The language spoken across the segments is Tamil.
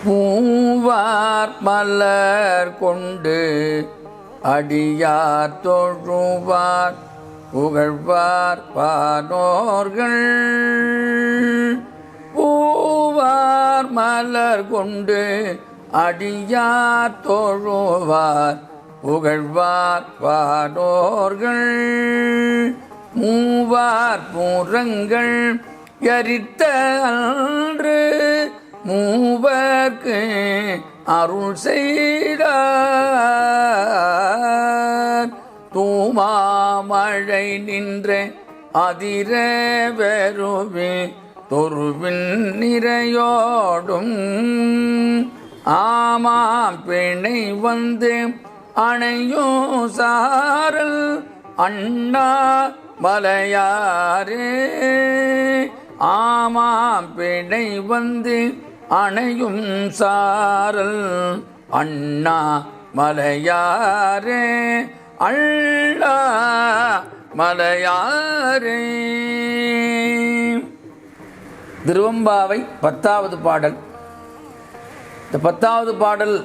மூவார் மலர் கொண்டு அடியார் தொழுவார் புகழ்வார் பானோர்கள். பூவார் மலர் கொண்டு அடியார் தொழுவார் புகழ்வார் பானோர்கள். மூவார் பூரங்கள் எரித்த அன்று மூவர்க்கு அருள் செய்தார். தூமாமழை நின்ற அதிர வெறுவே தொருவின் நிறையோடும் ஆமாம் பிணை வந்து அணையும் சாரல் அண்ணா மலையாரே. ஆமாம் பிணை வந்து அணையும் சாரல் அண்ணா மலையாரே. அண்ணா மலையாரே. திருவம்பாவை 10வது பாடல். இந்த 10வது பாடல்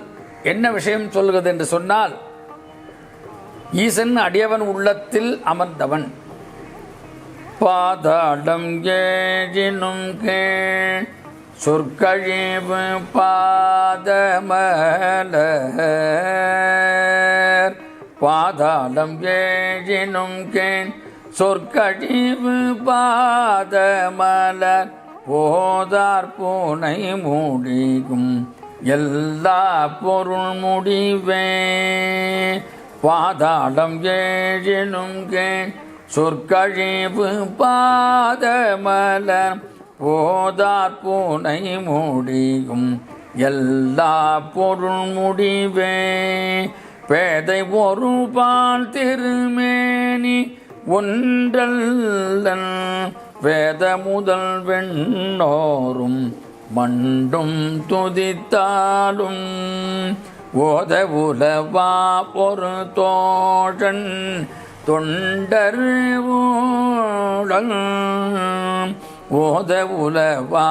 என்ன விஷயம் சொல்கிறது என்று சொன்னால், ஈசன் அடியவன் உள்ளத்தில் அமர்ந்தவன். பாதாளம் ஏழினும் கீழ் சொற்கழிவு பாதமலர். பாதாளம் ஏழினும் கீழ் சொற்கழிவு பாதமலர் போதார் பூனை முடிகும் எல்லா பொருள் முடிவே. பாதாளம் ஏழினும் கீழ் சொற்கழிவு பாதமலர் போதார் பூனை முடியும் எல்லா பொருள் முடிவே. பேதை ஒரு பால் திருமேனி ஒன்றல்லன் வேத முதல் வெண்ணோரும் மண்டும் துதித்தாலும் ஓத உலவா ஒரு தோழன் தொண்டர் ஊழல். ஓத உலவா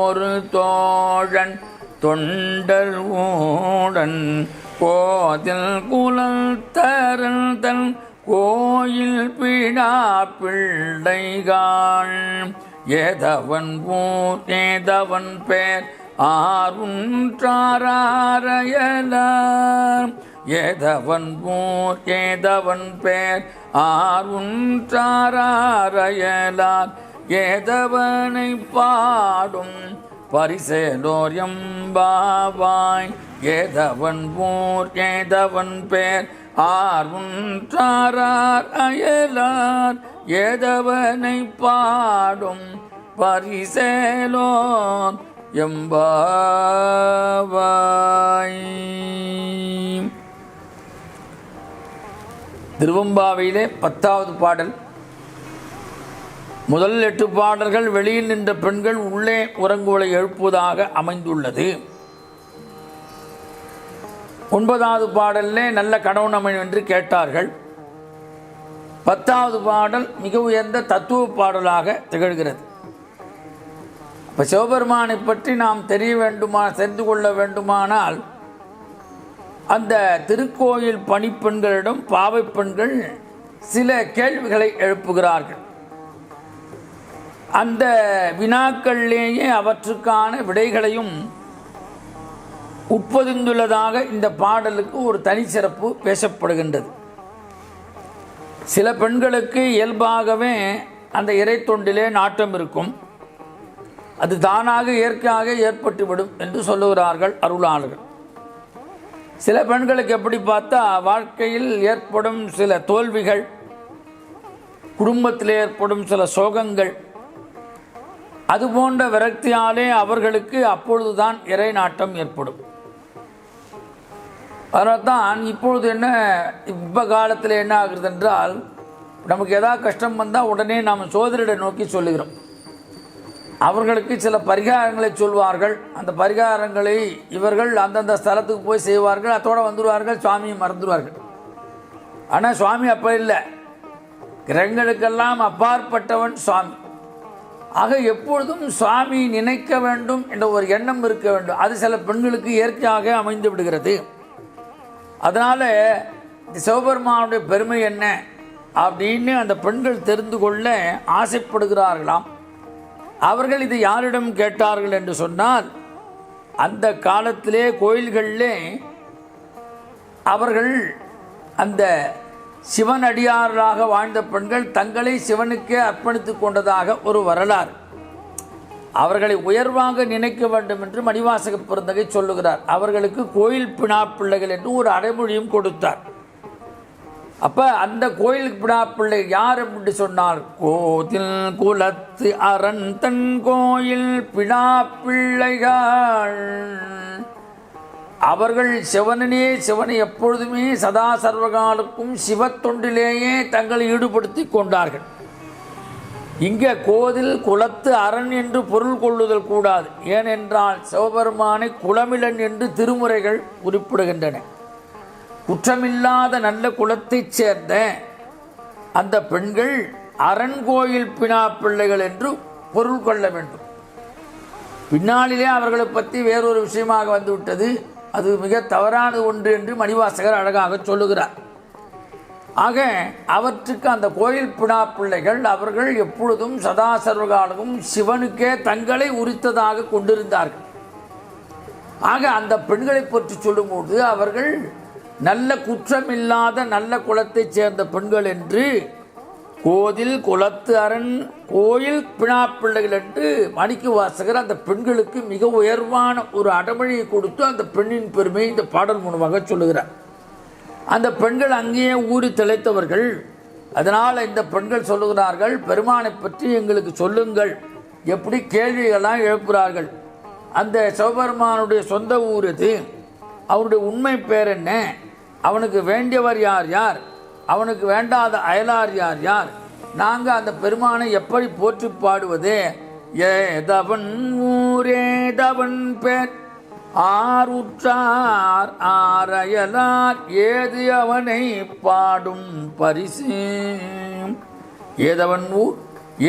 ஒரு தோழன் தொண்டர் ஊழன் கோதில் குலல் தரல் தன் கோயில் பிடா பிள்ளைகள். ஏதவன் ஊர் ஏதவன் பேர் ஆறுன்றாரையலார். ஏதவன் ஊர் ஏதவன் பேர் ஆறுன்றாரையலார். ஏதவனை பாடும் பரிசேலோர் எம்பாவாய். ஏதவன் ஊர் ஏதவன் பேர் ஆறுன்றாரார் அயலார். ஏதவனை பாடும் பரிசேலோர் எம்பாவாய். திருவம்பாவையிலே 10வது பாடல். முதல் 8 பாடல்கள் வெளியில் நின்ற பெண்கள் உள்ளே உறங்குவலை எழுப்புவதாக அமைந்துள்ளது. 9வது பாடலிலே நல்ல கணவன் அமையும் என்று கேட்டார்கள். 10வது பாடல் மிக உயர்ந்த தத்துவ பாடலாக திகழ்கிறது. இப்போ சிவபெருமானை பற்றி நாம் தெரிந்து கொள்ள வேண்டுமானால் அந்த திருக்கோயில் பணிப்பெண்களிடம் பாவை பெண்கள் சில கேள்விகளை எழுப்புகிறார்கள். அந்த வினாக்களிலேயே அவற்றுக்கான விடைகளையும் உட்பொதிந்துள்ளதாக இந்த பாடலுக்கு ஒரு தனிச்சிறப்பு பேசப்படுகின்றது. சில பெண்களுக்கு இயல்பாகவே அந்த இறை தொண்டிலே நாட்டம் இருக்கும். அது தானாக இயற்கையாக ஏற்பட்டுவிடும் என்று சொல்லுகிறார்கள் அருளாளர்கள். சில பெண்களுக்கு எப்படி பார்த்தா வாழ்க்கையில் ஏற்படும் சில தோல்விகள், குடும்பத்தில் ஏற்படும் சில சோகங்கள், அதுபோன்ற விரக்தியாலே அவர்களுக்கு அப்பொழுதுதான் இறை நாட்டம் ஏற்படும். அதனால் தான் இப்பொழுது இப்போ காலத்தில் என்ன ஆகுறது என்றால், நமக்கு ஏதாவது கஷ்டம் வந்தால் உடனே நாம் சோதரிட நோக்கி சொல்லுகிறோம். அவர்களுக்கு சில பரிகாரங்களை சொல்வார்கள். அந்த பரிகாரங்களை இவர்கள் அந்தந்த ஸ்தலத்துக்கு போய் செய்வார்கள். அதோடு வந்துடுவார்கள், சுவாமியை மறந்துடுவார்கள். ஆனால் சுவாமி அப்போ இல்லை, கிரகங்களுக்கெல்லாம் அப்பாற்பட்டவன் சுவாமி. ஆக எப்பொழுதும் சுவாமி நினைக்க வேண்டும் என்ற ஒரு எண்ணம் இருக்க வேண்டும். அது சில பெண்களுக்கு இயற்கையாக அமைந்து விடுகிறது. அதனால் சிவபெருமானுடைய பெருமை என்ன அப்படின்னு அந்த பெண்கள் தெரிந்து கொள்ள ஆசைப்படுகிறார்களாம். அவர்கள் இது யாரிடம் கேட்டார்கள் என்று சொன்னால், அந்த காலத்திலே கோயில்களிலே அவர்கள் அந்த சிவன் அடியார்களாக வாழ்ந்த பெண்கள் தங்களை சிவனுக்கே அர்ப்பணித்து கொண்டதாக ஒரு வரலாறு. அவர்களை உயர்வாக நினைக்க வேண்டும் என்று மணிவாசக பெருந்தகை சொல்லுகிறார். அவர்களுக்கு கோயில் பிணா பிள்ளைகள் என்று ஒரு அடைமொழியும் கொடுத்தார். அப்போ அந்த கோயில் பிணா பிள்ளை யார் என்று சொன்னார், கோதில் குலத்து அரண் தன் கோயில் பிணா பிள்ளைகள். அவர்கள் சிவனை எப்பொழுதுமே சதா சர்வகாலுக்கும் சிவத்தொண்டிலேயே தங்களை ஈடுபடுத்தி கொண்டார்கள். இங்கே கோதில் குலத்து அரண் என்று பொருள் கொள்ளுதல் கூடாது. ஏனென்றால் சிவபெருமானை குலமிலன் என்று திருமுறைகள் குறிப்பிடுகின்றன. குற்றமில்லாத நல்ல குலத்தைச் சேர்ந்த அந்த பெண்கள் அரண்கோயில் பிணா பிள்ளைகள் என்று பொருள் கொள்ள வேண்டும். பின்னாளிலே அவர்களை பற்றி வேறொரு விஷயமாக வந்துவிட்டது. அது மிக தவறான ஒன்று என்று மணிவாசகர் அழகாக சொல்லுகிறார். ஆக அவற்றுக்கு அந்த கோயில் பிணா பிள்ளைகள் அவர்கள் எப்பொழுதும் சதா சர்வகாலமும் சிவனுக்கே தங்களை உரித்ததாக கொண்டிருந்தார்கள். ஆக அந்த பெண்களை பற்றி சொல்லும்போது அவர்கள் நல்ல குற்றமில்லாத நல்ல குலத்தைச் சேர்ந்த பெண்கள் என்று கோதில் குலத்து அரண் கோயில் பிணா பிள்ளைகள் என்று மாணிக்கவாசகர் அந்த பெண்களுக்கு மிக உயர்வான ஒரு அடைமொழியை கொடுத்து அந்த பெண்ணின் பெருமையை இந்த பாடல் மூலமாக சொல்லுகிறார். அந்த பெண்கள் அங்கேயே ஊறி திளைத்தவர்கள். அதனால் இந்த பெண்கள் சொல்லுகிறார்கள், பெருமானை பற்றி எங்களுக்கு சொல்லுங்கள். எப்படி கேள்விகள்லாம் எழுப்புகிறார்கள். அந்த சிவபெருமானுடைய சொந்த ஊர் எது, அவருடைய உண்மை பேர் என்ன, அவனுக்கு வேண்டியவர் யார் யார், அவனுக்கு வேண்டாத அயலார் யார் யார், நாங்கள் அந்த பெருமானை எப்படி போற்றி பாடுவது, ஏதவன் ஊரேதவன் பேர் ஆர் உற்றார் ஆரையலார் ஏது அவனை பாடும் பரிசு. ஏதவன் ஊர்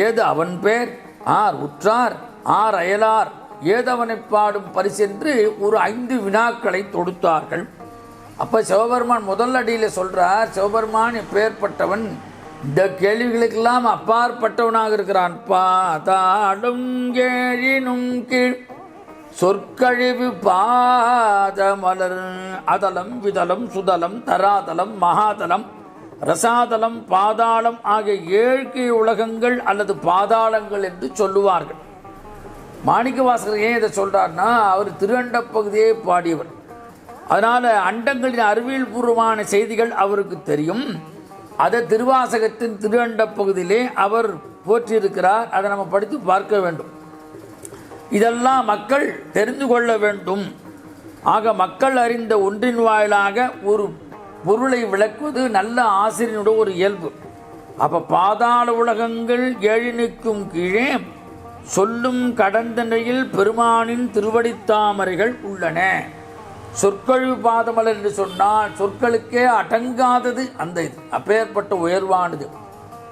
ஏது அவன் பேர் ஆர் உற்றார் ஆர் அயலார் ஏதவனை பாடும் பரிசு என்று ஒரு 5 வினாக்களை தொடுத்தார்கள். அப்போ சிவபெருமான் முதல் அடியில் சொல்கிறார், சிவபெருமான் எப்பேற்பட்டவன், இந்த கேள்விகளுக்கெல்லாம் அப்பாற்பட்டவனாக இருக்கிறான். பாதாளும் ஏழினும் கீழ் சொற்கழிவு பாதமலர் அதலம் விதலம் சுதலம் தராதலம் மகாதலம் ரசாதலம் பாதாளம் ஆகிய 7 கீழ் உலகங்கள் அல்லது பாதாளங்கள் என்று சொல்லுவார்கள். மாணிக்கவாசகர் ஏன் இதை சொல்கிறார்னா, அவர் திருஅண்ட பகுதியை பாடியவர். அதனால் அண்டங்களின் அறிவியல் பூர்வமான செய்திகள் அவருக்கு தெரியும். அதை திருவாசகத்தின் திருஅண்ட பகுதியிலே அவர் போற்றியிருக்கிறார். அதை நம்ம படித்து பார்க்க வேண்டும். இதெல்லாம் மக்கள் தெரிந்து கொள்ள வேண்டும். ஆக மக்கள் அறிந்த ஒன்றின் வாயிலாக ஒரு பொருளை விளக்குவது நல்ல ஆசிரியனுடைய ஒரு இயல்பு. அப்போ பாதாள உலகங்கள் 7னுக்கும் கீழே சொல்லும் கடந்த நிலையில் பெருமானின் திருவடித்தாமரைகள் உள்ளன. சொற்கழிவு பாதமலர் என்று சொன்னால் சொற்களுக்கே அடங்காதது அந்த இது, அப்பேற்பட்ட உயர்வானது.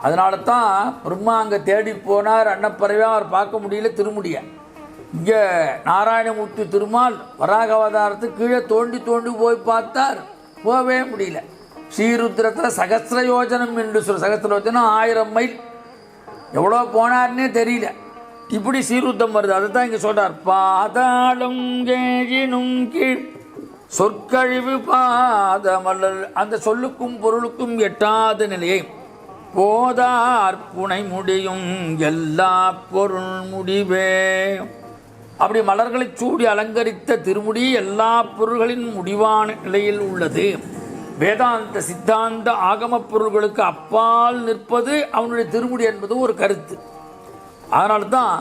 அதனால தான் பிரம்மா அங்கே தேடி போனார். அன்னப்பறவையாக அவர் பார்க்க முடியல, திருமுடிய. இங்கே நாராயணமூர்த்தி திருமால் வராக அவதாரத்துக்கு கீழே தோண்டி தோண்டி போய் பார்த்தார், போகவே முடியல. ஸ்ரீருத்ரத்தில் சகஸ்ர யோஜனம் என்று சொல்ல, சகஸ்ர யோஜனம் 1000 மைல், எவ்வளோ போனார்னே தெரியல. இப்படி ஸ்ரீருத்தம் வருது. அதை தான் இங்கே சொல்கிறார், பாதாளம் கேழினும் கீழ் சொற்கழிவு பாதமலர். அந்த சொல்லுக்கும் பொருளுக்கும் எட்டாத நிலையை போதார் புனை முடியும் எல்லா பொருள் முடிவே. அப்படி மலர்களை சூடி அலங்கரித்த திருமுடி எல்லா பொருள்களின் முடிவான நிலையில் உள்ளது. வேதாந்த சித்தாந்த ஆகம பொருள்களுக்கு அப்பால் நிற்பது அவனுடைய திருமுடி என்பது ஒரு கருத்து. அதனால்தான்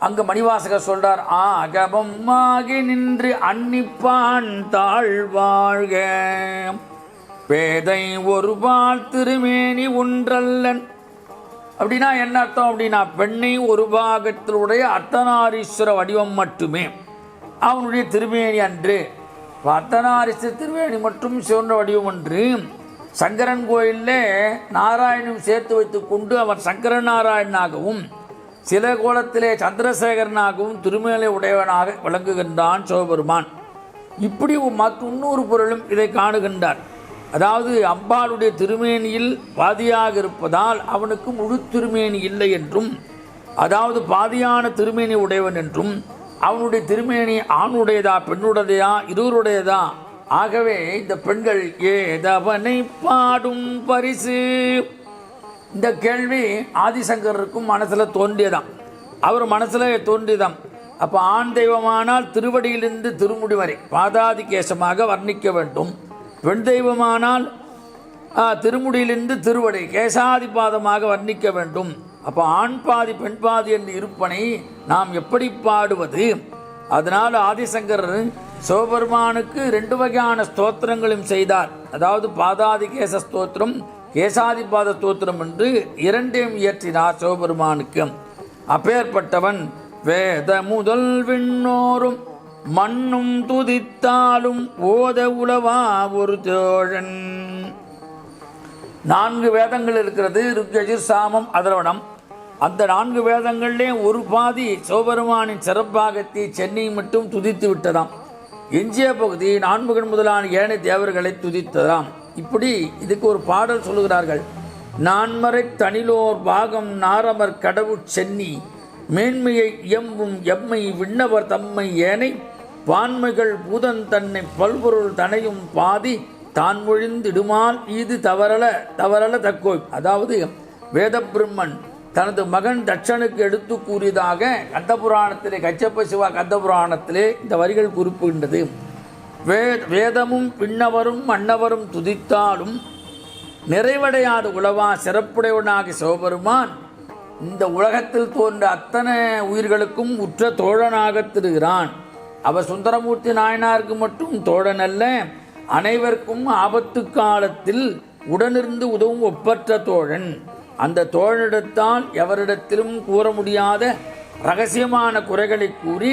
அங்கு மணிவாசகர் சொல்றார், ஆகமமாகி நின்று அன்னிப்பான் தாழ்வாழ்க பேதை ஒருபால் திருமேனி ஒன்றல்லன். அப்படின்னா என்ன அர்த்தம் அப்படின்னா, பெண்ணை ஒரு பாகத்தினுடைய அர்த்தநாரீஸ்வர வடிவம் மட்டுமே அவனுடைய திருமேனி அன்று. அர்த்தநாரீஸ்வர திருமேனி மற்றும் சிவன வடிவம் அன்று. சங்கரன் கோயிலில் நாராயணனும் சேர்த்து வைத்து கொண்டு அவர் சங்கர நாராயணனாகவும் சில கோலத்திலே சந்திரசேகரனாகவும் திருமேலை உடையவனாக விளங்குகின்றான் சிவபெருமான். இப்படி இன்னொரு பொருளும் இதை காணுகின்றார். அதாவது அம்பாளுடைய திருமேனியில் பாதியாக இருப்பதால் அவனுக்கு முழு திருமேனி இல்லை என்றும், அதாவது பாதியான திருமேனி உடையவன் என்றும், அவனுடைய திருமேனி ஆணுடையதா பெண்ணுடையதா இருவருடையதா, ஆகவே இந்த பெண்கள் ஏதவனை பாடும் பரிசு. இந்த கேள்வி ஆதிசங்கருக்கும் மனசில் தோன்றியதாம், அவர் மனசில் தோன்றியதாம். அப்போ ஆண் தெய்வமானால் திருவடியிலிருந்து திருமுடி வரை பாதாதி கேசமாக வர்ணிக்க வேண்டும், பெண் தெய்வமானால் திருமுடியிலிருந்து திருவடி கேசாதிபாதமாக வர்ணிக்க வேண்டும். அப்போ ஆண் பாதி பெண் பாதி என்று இருப்பனை நாம் எப்படி பாடுவது? அதனால் ஆதிசங்கர் சிவபெருமானுக்கு 2 வகையான ஸ்தோத்திரங்களும் செய்தார். அதாவது பாதாதி கேச ஸ்தோத்திரம், கேசாதிபாத ஸ்தோத்திரம் என்று 2ஐயும் இயற்றினார் சிவபெருமானுக்கு. அப்பேற்பட்டவன் வேத முதல் விண்ணோரும் மண்ணும் துதித்தாலும் ஓத உலவா ஒரு தோழன். 4 வேதங்கள் இருக்கிறது, ருக்யஜுர் சாமம் அதர்வணம். அந்த 4 வேதங்களிலே ஒரு பாதி சிவபெருமானின் சிறப்பாகத்தை சென்னை மட்டும் துதித்து விட்டதாம். எஞ்சிய பகுதி நான்முகன் முதலான ஏனைய தேவர்களை துதித்ததாம். இப்படி இதுக்கு ஒரு பாடல் சொல்லுகிறார்கள். நான்மறை தனிலோர் பாகம் நாரமர் கடவுட் சென்னி மேன்மையை இயம்பும் எம்மை விண்ணவர் தம்மை ஏனை பான்மைகள் பூதன் தன்னை பல்பொருள் தனையும் பாதி தான் மொழிந்திடுமால் இது தவறல தக்கோய். அதாவது வேத பிரம்மன் தனது மகன் தட்சனுக்கு எடுத்து கூறியதாக கந்தபுராணத்திலே, கச்சப்ப சிவா கந்தபுராணத்திலே இந்த வரிகள் குறிப்பிடுகின்றது. வேதமும் விண்ணவரும் மன்னவரும் துதித்தாலும் நிறைவடையாத உலவா சிறப்புடையவனாக சிவபெருமான் இந்த உலகத்தில் தோன்ற அத்தனை உயிர்களுக்கும் உற்ற தோழனாக திரிகிறான். அவர் சுந்தரமூர்த்தி நாயனாருக்கு மட்டும் தோழன் அல்ல, அனைவருக்கும் ஆபத்து காலத்தில் உடனிருந்து உதவும் ஒப்பற்ற தோழன். அந்த தோழனிடத்தால் எவரிடத்திலும் கூற முடியாத இரகசியமான குறைகளை கூறி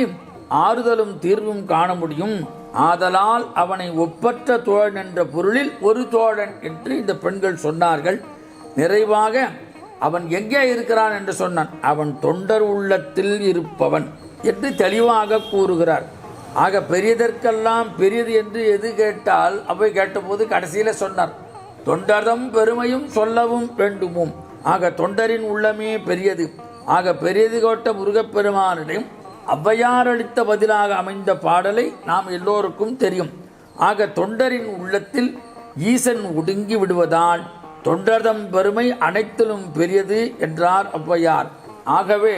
ஆறுதலும் தீர்வும் காண முடியும். ஆதலால் அவனை ஒப்பற்ற தோழன் என்ற பொருளில் ஒரு தோழன் என்று இந்த பெண்கள் சொன்னார்கள். நிறைவாக அவன் எங்கே இருக்கிறான் என்று சொன்னான். அவன் தொண்டர் உள்ளத்தில் இருப்பவன் என்று தெளிவாக கூறுகிறார். ஆக பெரியதற்கெல்லாம் பெரியது என்று எது கேட்டால் அவை கேட்டபோது கடைசியில் சொன்னார், தொண்டர்தம் பெருமையும் சொல்லவும் வேண்டுமோ. ஆக தொண்டரின் உள்ளமே பெரியது. ஆக பெரியது கோட்ட முருகப்பெருமானிடம் ஔவையார் அளித்த பதிலாக அமைந்த பாடலை நாம் எல்லோருக்கும் தெரியும். ஆக தொண்டரின் உள்ளத்தில் ஈசன் ஒடுங்கி விடுவதால் தொண்டர்தம் பெருமை அனைத்திலும் பெரியது என்றார் ஔவையார். ஆகவே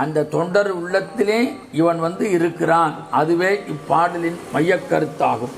அந்த தொண்டர் உள்ளத்திலே இவன் இருக்கிறான். அதுவே இப்பாடலின் மையக்கருத்தாகும்.